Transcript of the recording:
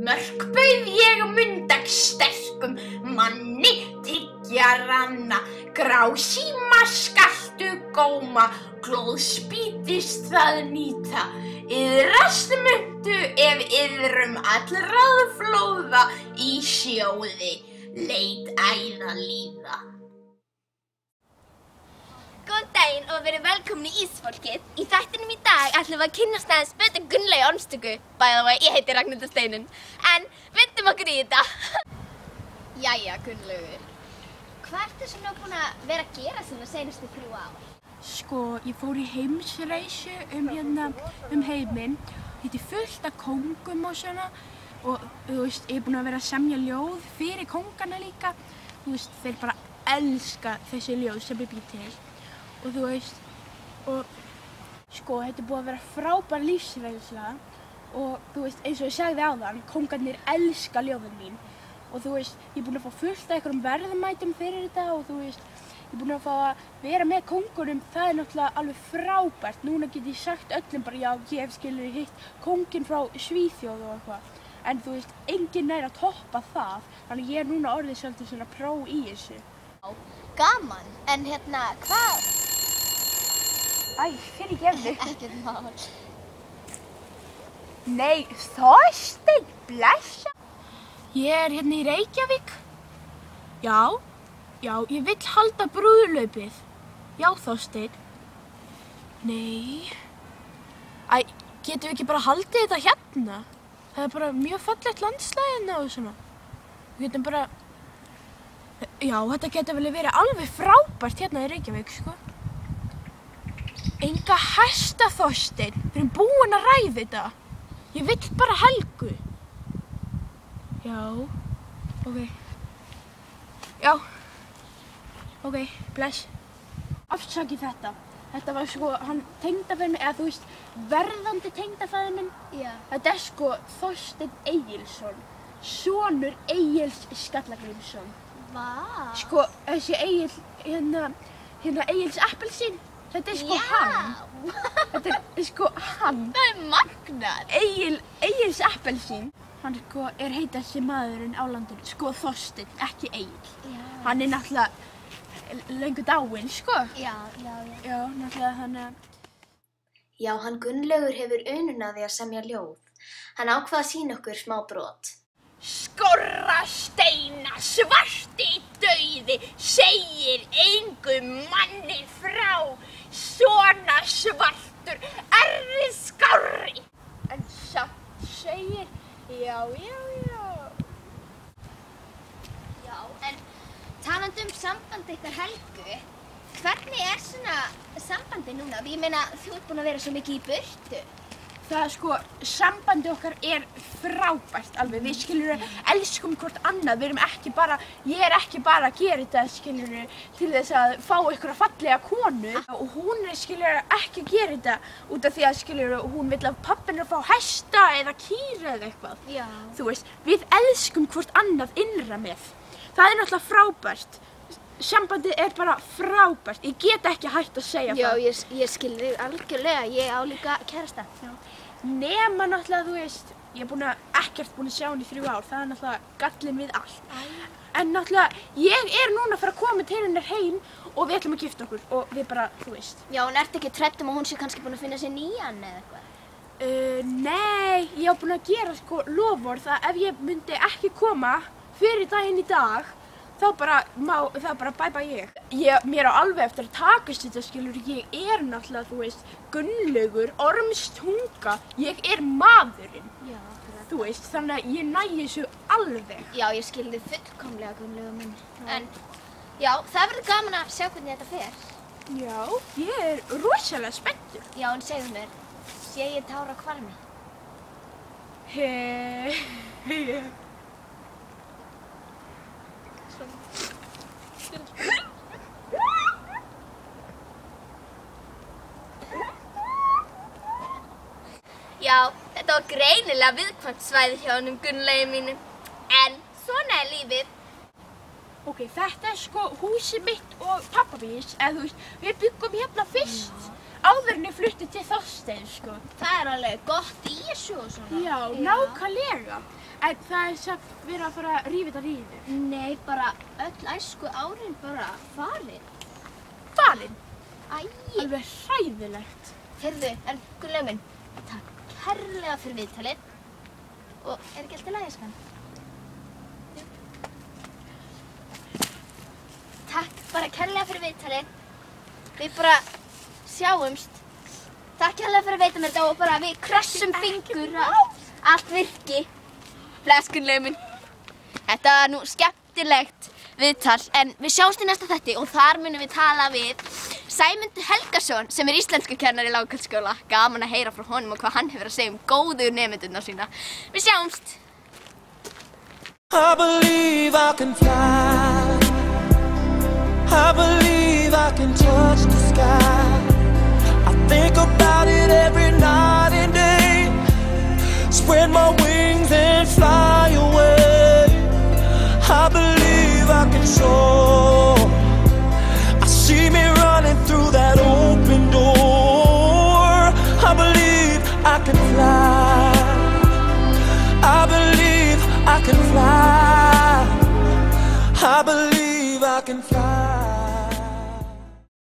Mörk bauð ég mundag sterkum manni tyggja ranna, grásíma skaltu góma, glóðspýtist það nýta, iðrast muntu ef iðrum allrað flóða í sjóði leit æða líða. Góðan daginn og verið velkomin í Ísfólkið. Í þættinum í dag ætlum við að kynnast aðeins betur Gunnlaugi Ormstöku. By the way, ég heiti Ragnhildur Steinunn. En vindum okkur í þetta. Jæja, Gunnlaugur. Hvað ertu svona búin að vera að gera svona seinustu 3 ár? Sko, ég fór í heimsreisu um heiminn. Hitti fullt af kóngum og svona. Og þú veist, ég er búin að vera að semja ljóð fyrir kóngana líka. Þú veist, þeir bara elska þessi ljóð sem ég bý til. Og þú veist, og sko, þetta er búið að vera frábær lífsreynsla og þú veist, eins og ég sagði áðan, kóngarnir elska ljóðin mín og þú veist, ég er búin að fá fullt af einhverjum verðmætum fyrir þetta og þú veist, ég er búin að fá að vera með kóngurum, það er náttúrulega alveg frábært. Núna get ég sagt öllum bara, já, ég hef skilur hitt kónginn frá Svíþjóð og eitthvað, en þú veist, enginn nær að toppa það, þannig ég er núna orðið svolítið svona pró í þessu. Gaman, en hvað? Æ, fyrirgefðu. Ekkert mál. Nei, Þorsteinn, blessa. Ég er hérna í Reykjavík. Já, ég vill halda brúðlaupið. Já, Þorsteinn. Nei. Æ, getum við ekki bara haldið þetta hérna? Það er bara mjög fallegt landslag hérna og svona. Við getum bara... Já, þetta getur vel verið alveg frábært hérna í Reykjavík, sko. Enga hesta, Þorsteinn. Við erum búin að ræða þetta. Ég vill bara Helgu. Já, ok. Já, ok, bless. Afsakið þetta. Þetta var sko, hann tengdaföður minn, eða þú veist, verðandi tengdaföður minn. Já. Þetta er sko Þorsteinn Egilsson, sonur Egils Skallagrímsson. Vá. Sko, þessi Egil, hérna Egils appelsín. Þetta er sko hann. Þetta er sko hann. Það er magnað. Egils appelsín. Hann sko er heitasti maðurinn á landinu. Sko Þorsteinn, ekki Egil. Já. Hann er náttúrulega löngu dáinn, sko. Já. Já, náttúrulega þannig að... Já, hann Gunnlaugur hefur unun að því að semja ljóð. Hann ákvað að sýna okkur smá brot. Skorra steina svarti dauði segir engum manni frá, svona svartur er skárri. En samt segir, já. Já, en talandi samband ykkar Helgu, hvernig er svona sambandi núna? Ég meina, þú ert búin að vera svo mikið í burtu. Það sko, sambandi okkar er frábært alveg. Við skilur elskum hvort annað. Við erum ekki bara, ég er ekki bara að gera þetta skilur til þess að fá einhverja fallega konu. Og hún er skilur ekki að gera þetta út af því að skilur hún vill að pappinn er að fá hesta eða kýra eða eitthvað. Já. Þú veist, við elskum hvort annað innra með. Það er náttúrulega frábært. Sambandið er bara frábært. Ég get ekki hægt að segja það. Já, ég skil þig algjörlega. Ég á líka kærasta. Já. Nema náttúrulega, þú veist, ég er ekkert búin að sjá hann í 3 ár. Það er náttúrulega gallinn við allt. En náttúrulega, ég er núna að fara að koma til hennar heim og við ætlum að gifta okkur og við bara, þú veist. Já, en ertu ekki trædd að hún sé kannski búin að finna sér nýjan eða eitthvað? Nei, ég hef búin að gera sko loforð að ef ég myndi ekki koma fyrir daginn í dag, þá bara bæ ég. Mér á alveg eftir að takast þetta skilur, ég er náttúrulega, þú veist, Gunnlaugur Ormstunga, ég er maðurinn. Já, þú veist, þannig að ég næ þessu alveg. Já, ég skil þig fullkomlega, Gunnlaugur minn. En, já, það verður gaman að sjá hvernig þetta fer. Já, ég er rosalega spenntur. Já, en segðu mér, sé ég tár á hvarmi? Já, þetta var greinilega viðkvæmt svæði hjá honum Gunnlaugi mínu. En svona er lífið. Ok, þetta er sko húsið mitt og pappabíns, eða þú veist, við byggum hérna fyrst áður en ég flutti til Þorsteins, sko. Það alveg gott í þessu og svona. Já, nákvæmlega. En það samt verið að fara að rífa þetta rífið. Nei, bara öll æsku árin bara farin. Farin? Æ. Alveg hræðilegt. Heyrðu, en Gunnlaugur minn, takk kærlega fyrir viðtalið. Og ekki allt í lagi, skan? Takk bara kærlega fyrir viðtalið. Við bara sjáumst. Takk kærlega fyrir að veita mér þetta og bara við krossum fingur að allt virki. Bless, Gunnlaugur minn. Þetta var nú skemmtilegt viðtal, en við sjáumst í næsta þætti og þar munum við tala við Sæmundur Helgason sem íslenskukennari í Lágholtsskóla. Gaman að heyra frá honum og hvað hann hefur að segja góðu nemendurna sína. Við sjáumst! I believe I can fly. I believe I can touch the sky. I think about it every night and day. Spread my wings and fly away. I believe I can soar. I see me running through that open door. I believe I can fly. I believe I can fly. I believe I can fly.